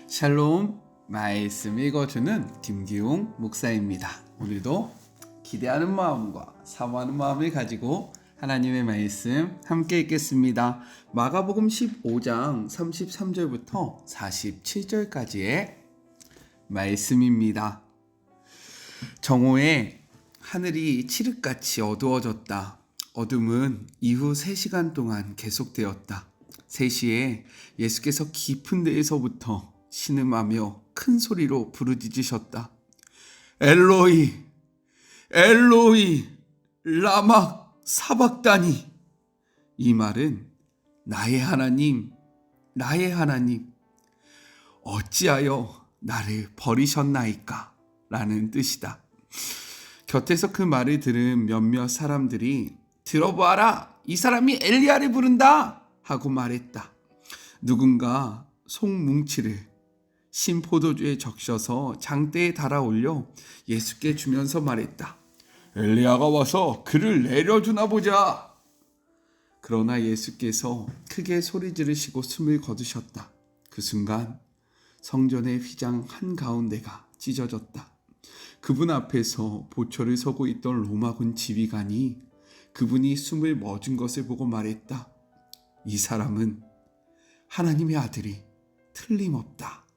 샬롬, 말씀 읽어주는 김기웅 목사입니다. 오늘도 기대하는 마음과 사모하는 마음을 가지고 하나님의 말씀 함께 읽겠습니다. 마가복음 15장 33절부터 47절까지의 말씀입니다. 정오에 하늘이 칠흑같이 어두워졌다. 어둠은 이후 3시간 동안 계속되었다. 3시에 예수께서 깊은 데에서부터 신음하며 큰 소리로 부르짖으셨다. 엘로이, 엘로이, 라마 사박다니. 이 말은 나의 하나님, 나의 하나님, 어찌하여 나를 버리셨나이까? 라는 뜻이다. 곁에서 그 말을 들은 몇몇 사람들이 들어봐라, 이 사람이 엘리야를 부른다 하고 말했다. 누군가 송뭉치를 신포도주에 적셔서 장대에 달아올려 예수께 주면서 말했다. 엘리야가 와서 그를 내려주나 보자. 그러나 예수께서 크게 소리 지르시고 숨을 거두셨다. 그 순간 성전의 휘장 한가운데가 찢어졌다. 그분 앞에서 보초를 서고 있던 로마군 지휘관이 그분이 숨을 멎은 것을 보고 말했다. 이 사람은 하나님의 아들이 틀림없다.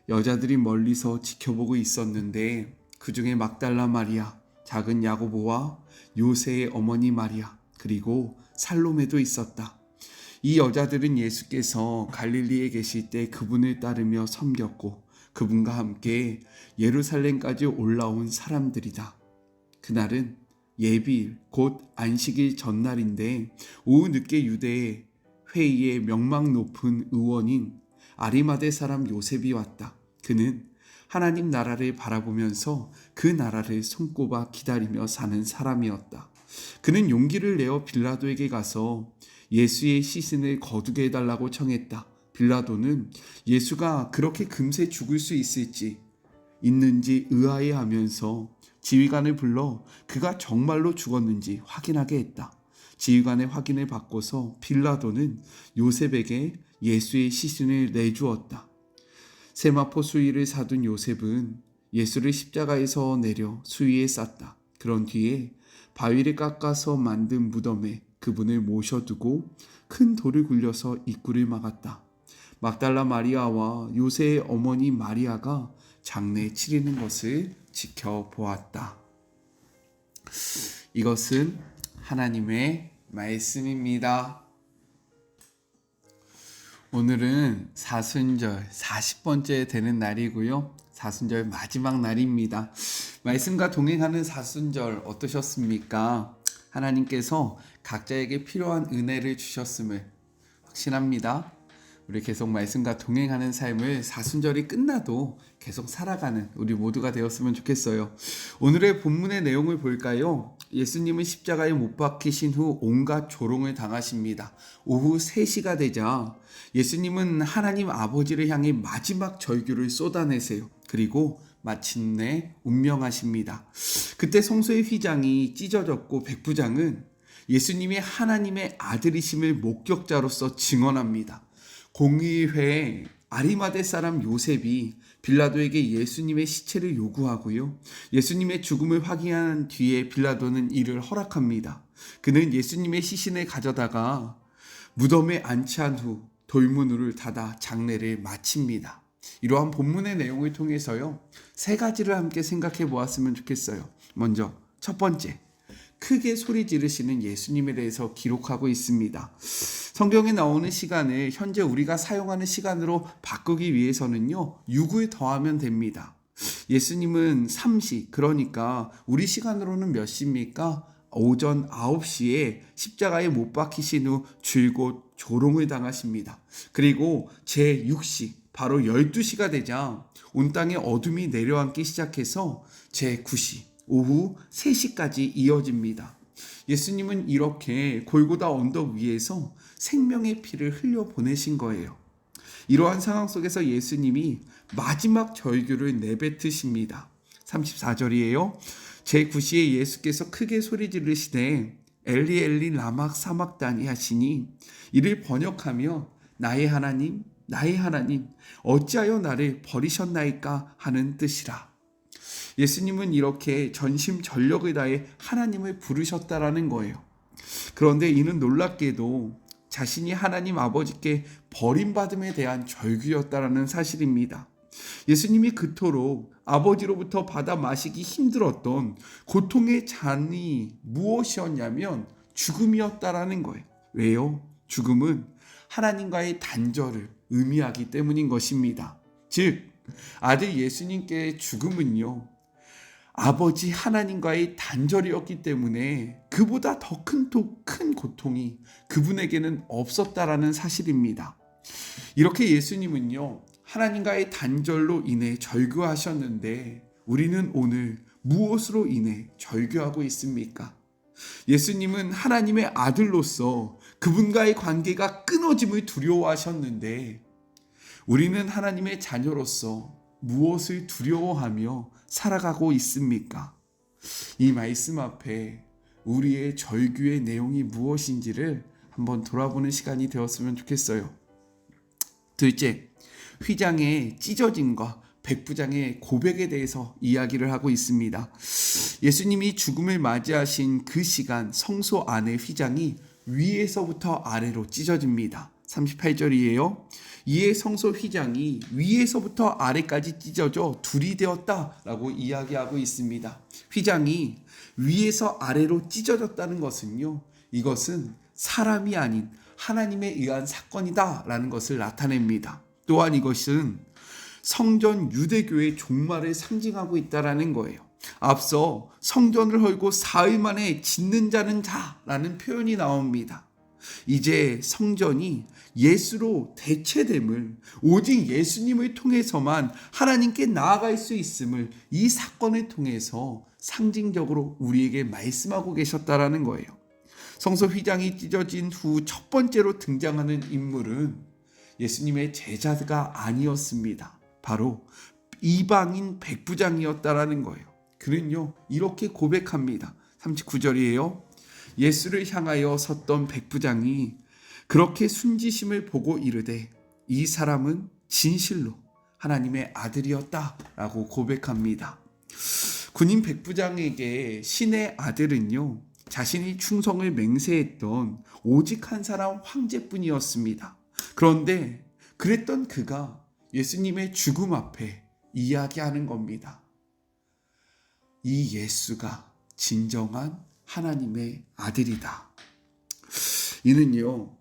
여자들이 멀리서 지켜보고 있었는데 그 중에 막달라 마리아, 작은 야고보와 요새의 어머니 마리아, 그리고 살로메도 있었다. 이 여자들은 예수께서 갈릴리에 계실 때 그분을 따르며 섬겼고 그분과 함께 예루살렘까지 올라온 사람들이다. 그날은 예비일, 곧 안식일 전날인데 오후 늦게 유대의 회의에 명망 높은 의원인 아리마대 사람 요셉이 왔다. 그는 하나님 나라를 바라보면서 그 나라를 손꼽아 기다리며 사는 사람이었다. 그는 용기를 내어 빌라도에게 가서 예수의 시신을 거두게 해달라고 청했다. 빌라도는 예수가 그렇게 금세 죽을 수 있는지 의아해하면서 지휘관을 불러 그가 정말로 죽었는지 확인하게 했다. 지휘관의 확인을 받고서 빌라도는 요셉에게 예수의 시신을 내주었다. 세마포 수의를 사둔 요셉은 예수를 십자가에서 내려 수위에 쌌다. 그런 뒤에 바위를 깎아서 만든 무덤에 그분을 모셔두고 큰 돌을 굴려서 입구를 막았다. 막달라 마리아와 요새의 어머니 마리아가 장례에 치르는 것을 지켜보았다. 이것은 하나님의 말씀입니다. 오늘은 사순절 40번째 되는 날이고요. 사순절 마지막 날입니다. 말씀과 동행하는 사순절 어떠셨습니까? 하나님께서 각자에게 필요한 은혜를 주셨음을 확신합니다. 우리 계속 말씀과 동행하는 삶을 사순절이 끝나도 계속 살아가는 우리 모두가 되었으면 좋겠어요. 오늘의 본문의 내용을 볼까요? 예수님은 십자가에 못 박히신 후 온갖 조롱을 당하십니다. 오후 3시가 되자 예수님은 하나님 아버지를 향해 마지막 절규를 쏟아내세요. 그리고 마침내 운명하십니다. 그때 성소의 휘장이 찢어졌고 백부장은 예수님이 하나님의 아들이심을 목격자로서 증언합니다. 공의회에 아리마대 사람 요셉이 빌라도에게 예수님의 시체를 요구하고요. 예수님의 죽음을 확인한 뒤에 빌라도는 이를 허락합니다. 그는 예수님의 시신을 가져다가 무덤에 안치한 후 돌문을 닫아 장례를 마칩니다. 이러한 본문의 내용을 통해서요, 3가지를 함께 생각해 보았으면 좋겠어요. 먼저 첫 번째, 크게 소리 지르시는 예수님에 대해서 기록하고 있습니다. 성경에 나오는 시간을 현재 우리가 사용하는 시간으로 바꾸기 위해서는요, 6을 더하면 됩니다. 예수님은 3시, 그러니까 우리 시간으로는 몇 시입니까? 오전 9시에 십자가에 못 박히신 후 줄곧 조롱을 당하십니다. 그리고 제6시, 바로 12시가 되자 온 땅에 어둠이 내려앉기 시작해서 제9시, 오후 3시까지 이어집니다. 예수님은 이렇게 골고다 언덕 위에서 생명의 피를 흘려 보내신 거예요. 이러한 상황 속에서 예수님이 마지막 절규를 내뱉으십니다. 34절이에요. 제9시에 예수께서 크게 소리 지르시되 엘리 엘리 라마 사박다니 하시니 이를 번역하며 나의 하나님 나의 하나님 어찌하여 나를 버리셨나이까 하는 뜻이라. 예수님은 이렇게 전심전력을 다해 하나님을 부르셨다라는 거예요. 그런데 이는 놀랍게도 자신이 하나님 아버지께 버림받음에 대한 절규였다라는 사실입니다. 예수님이 그토록 아버지로부터 받아 마시기 힘들었던 고통의 잔이 무엇이었냐면 죽음이었다라는 거예요. 왜요? 죽음은 하나님과의 단절을 의미하기 때문인 것입니다. 즉, 아들 예수님께의 죽음은요, 아버지 하나님과의 단절이었기 때문에 그보다 더 큰 고통이 그분에게는 없었다라는 사실입니다. 이렇게 예수님은요, 하나님과의 단절로 인해 절규하셨는데 우리는 오늘 무엇으로 인해 절규하고 있습니까? 예수님은 하나님의 아들로서 그분과의 관계가 끊어짐을 두려워하셨는데 우리는 하나님의 자녀로서 무엇을 두려워하며 살아가고 있습니까? 이 말씀 앞에 우리의 절규의 내용이 무엇인지를 한번 돌아보는 시간이 되었으면 좋겠어요. 둘째, 휘장의 찢어짐과 백부장의 고백에 대해서 이야기를 하고 있습니다. 예수님이 죽음을 맞이하신 그 시간 성소 안의 휘장이 위에서부터 아래로 찢어집니다. 38절이에요. 이에 성소 휘장이 위에서부터 아래까지 찢어져 둘이 되었다라고 이야기하고 있습니다. 휘장이 위에서 아래로 찢어졌다는 것은요, 이것은 사람이 아닌 하나님에 의한 사건이다라는 것을 나타냅니다. 또한 이것은 성전 유대교의 종말을 상징하고 있다라는 거예요. 앞서 성전을 헐고 사흘 만에 짓는 자는 자라는 표현이 나옵니다. 이제 성전이 예수로 대체됨을, 오직 예수님을 통해서만 하나님께 나아갈 수 있음을 이 사건을 통해서 상징적으로 우리에게 말씀하고 계셨다라는 거예요. 성소 휘장이 찢어진 후 첫 번째로 등장하는 인물은 예수님의 제자가 아니었습니다. 바로 이방인 백부장이었다라는 거예요. 그는요, 이렇게 고백합니다. 39절이에요. 예수를 향하여 섰던 백부장이 그렇게 순지심을 보고 이르되 이 사람은 진실로 하나님의 아들이었다라고 고백합니다. 군인 백부장에게 신의 아들은요, 자신이 충성을 맹세했던 오직 한 사람 황제뿐이었습니다. 그런데 그랬던 그가 예수님의 죽음 앞에 이야기하는 겁니다. 이 예수가 진정한 하나님의 아들이다. 이는요,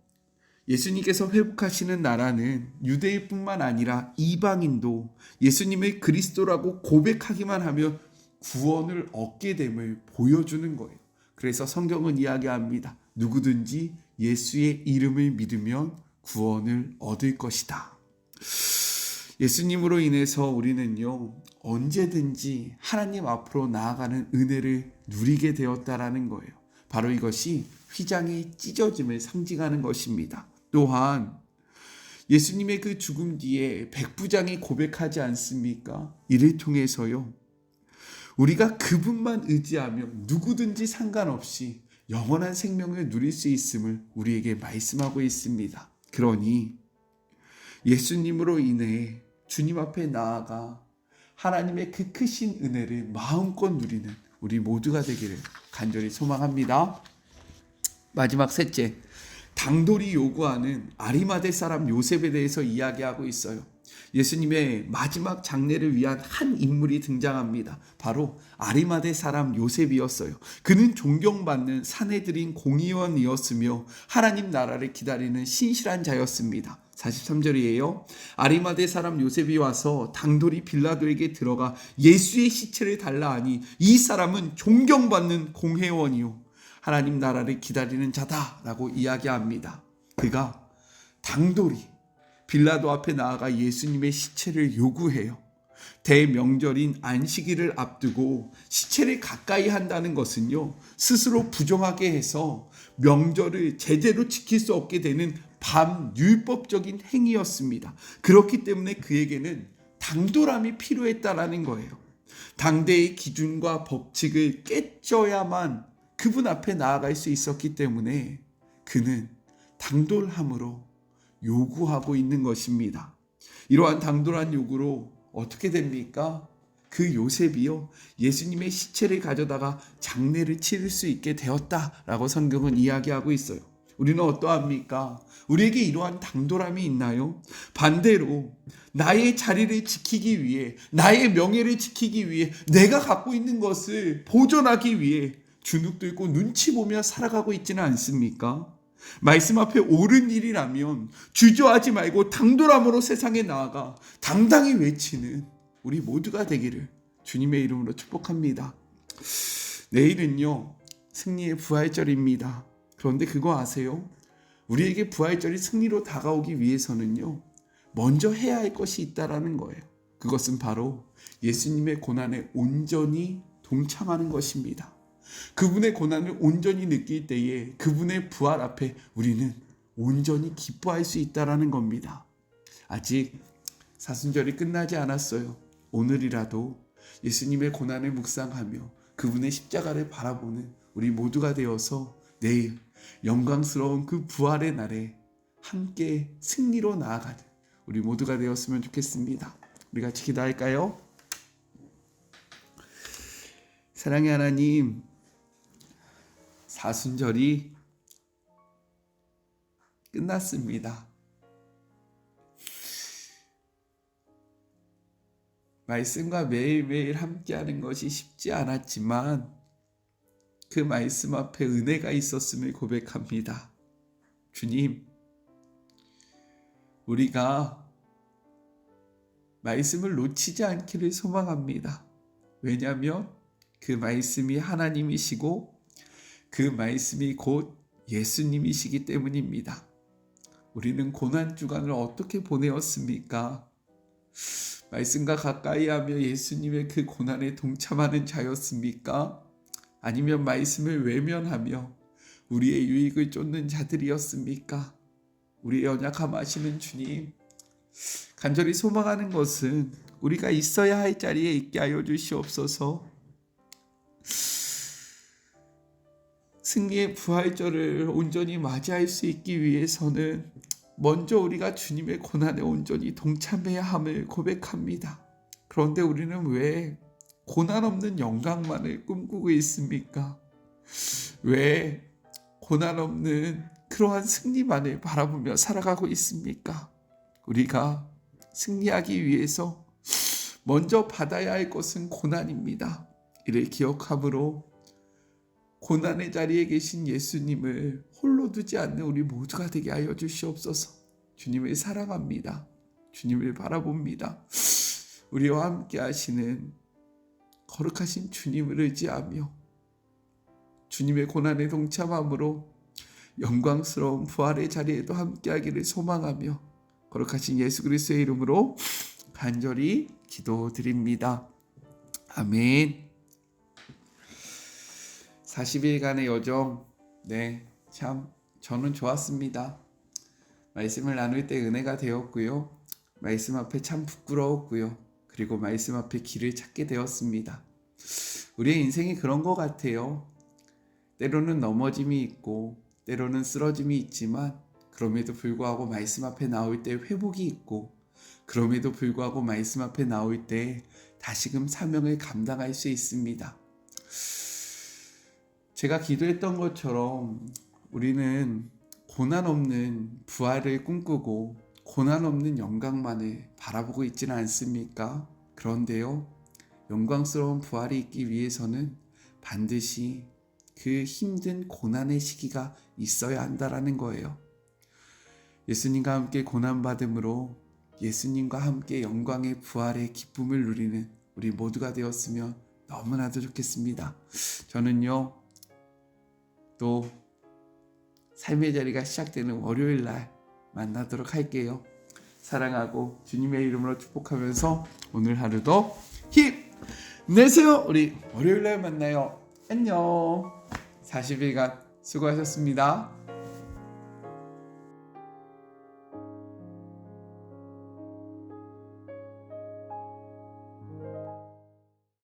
예수님께서 회복하시는 나라는 유대인뿐만 아니라 이방인도 예수님을 그리스도라고 고백하기만 하면 구원을 얻게 됨을 보여주는 거예요. 그래서 성경은 이야기합니다. 누구든지 예수의 이름을 믿으면 구원을 얻을 것이다. 예수님으로 인해서 우리는요, 언제든지 하나님 앞으로 나아가는 은혜를 누리게 되었다라는 거예요. 바로 이것이 휘장의 찢어짐을 상징하는 것입니다. 또한 예수님의 그 죽음 뒤에 백부장이 고백하지 않습니까? 이를 통해서요, 우리가 그분만 의지하며 누구든지 상관없이 영원한 생명을 누릴 수 있음을 우리에게 말씀하고 있습니다. 그러니 예수님으로 인해 주님 앞에 나아가 하나님의 그 크신 은혜를 마음껏 누리는 우리 모두가 되기를 간절히 소망합니다. 마지막 셋째, 당돌이 요구하는 아리마대 사람 요셉에 대해서 이야기하고 있어요. 예수님의 마지막 장례를 위한 한 인물이 등장합니다. 바로 아리마대 사람 요셉이었어요. 그는 존경받는 사내들인 공의원이었으며 하나님 나라를 기다리는 신실한 자였습니다. 43절이에요. 아리마대 사람 요셉이 와서 당돌이 빌라도에게 들어가 예수의 시체를 달라 하니 이 사람은 존경받는 공회원이요 하나님 나라를 기다리는 자다라고 이야기합니다. 그가 당돌이 빌라도 앞에 나아가 예수님의 시체를 요구해요. 대명절인 안식일을 앞두고 시체를 가까이 한다는 것은요, 스스로 부정하게 해서 명절을 제대로 지킬 수 없게 되는 반율법적인 행위였습니다. 그렇기 때문에 그에게는 당돌함이 필요했다라는 거예요. 당대의 기준과 법칙을 깨져야만 그분 앞에 나아갈 수 있었기 때문에 그는 당돌함으로 요구하고 있는 것입니다. 이러한 당돌한 요구로 어떻게 됩니까? 그 요셉이요, 예수님의 시체를 가져다가 장례를 치를 수 있게 되었다라고 성경은 이야기하고 있어요. 우리는 어떠합니까? 우리에게 이러한 당돌함이 있나요? 반대로 나의 자리를 지키기 위해, 나의 명예를 지키기 위해, 내가 갖고 있는 것을 보존하기 위해 주눅 들고 눈치 보며 살아가고 있지는 않습니까? 말씀 앞에 옳은 일이라면 주저하지 말고 당돌함으로 세상에 나아가 당당히 외치는 우리 모두가 되기를 주님의 이름으로 축복합니다. 내일은요, 승리의 부활절입니다. 그런데 그거 아세요? 우리에게 부활절이 승리로 다가오기 위해서는요, 먼저 해야 할 것이 있다라는 거예요. 그것은 바로 예수님의 고난에 온전히 동참하는 것입니다. 그분의 고난을 온전히 느낄 때에 그분의 부활 앞에 우리는 온전히 기뻐할 수 있다라는 겁니다. 아직 사순절이 끝나지 않았어요. 오늘이라도 예수님의 고난을 묵상하며 그분의 십자가를 바라보는 우리 모두가 되어서 내일 영광스러운 그 부활의 날에 함께 승리로 나아가는 우리 모두가 되었으면 좋겠습니다. 우리 같이 기도할까요? 사랑의 하나님, 사순절이 끝났습니다. 말씀과 매일매일 함께하는 것이 쉽지 않았지만 그 말씀 앞에 은혜가 있었음을 고백합니다. 주님, 우리가 말씀을 놓치지 않기를 소망합니다. 왜냐하면 그 말씀이 하나님이시고 그 말씀이 곧 예수님이시기 때문입니다. 우리는 고난주간을 어떻게 보내었습니까? 말씀과 가까이 하며 예수님의 그 고난에 동참하는 자였습니까? 아니면 말씀을 외면하며 우리의 유익을 쫓는 자들이었습니까? 우리의 연약함 아시는 주님, 간절히 소망하는 것은 우리가 있어야 할 자리에 있게 하여 주시옵소서. 승리의 부활절을 온전히 맞이할 수 있기 위해서는 먼저 우리가 주님의 고난에 온전히 동참해야 함을 고백합니다. 그런데 우리는 왜 고난 없는 영광만을 꿈꾸고 있습니까? 왜 고난 없는 그러한 승리만을 바라보며 살아가고 있습니까? 우리가 승리하기 위해서 먼저 받아야 할 것은 고난입니다. 이를 기억함으로 고난의 자리에 계신 예수님을 홀로 두지 않는 우리 모두가 되게 하여 주시옵소서. 주님을 사랑합니다. 주님을 바라봅니다. 우리와 함께 하시는 거룩하신 주님을 의지하며 주님의 고난에 동참함으로 영광스러운 부활의 자리에도 함께하기를 소망하며 거룩하신 예수 그리스도의 이름으로 간절히 기도드립니다. 아멘. 40일간의 여정, 참 저는 좋았습니다. 말씀을 나눌 때 은혜가 되었고요. 말씀 앞에 참 부끄러웠고요. 그리고 말씀 앞에 길을 찾게 되었습니다. 우리의 인생이 그런 것 같아요. 때로는 넘어짐이 있고 때로는 쓰러짐이 있지만 그럼에도 불구하고 말씀 앞에 나올 때 회복이 있고 그럼에도 불구하고 말씀 앞에 나올 때 다시금 사명을 감당할 수 있습니다. 제가 기도했던 것처럼 우리는 고난 없는 부활을 꿈꾸고 고난 없는 영광만을 바라보고 있지는 않습니까? 그런데요, 영광스러운 부활이 있기 위해서는 반드시 그 힘든 고난의 시기가 있어야 한다라는 거예요. 예수님과 함께 고난받음으로 예수님과 함께 영광의 부활의 기쁨을 누리는 우리 모두가 되었으면 너무나도 좋겠습니다. 저는요, 또 삶의 자리가 시작되는 월요일 날 만나도록 할게요. 사랑하고 주님의 이름으로 축복하면서 오늘 하루도 힘내세요. 우리 월요일 날 만나요. 안녕. 40일간 수고하셨습니다.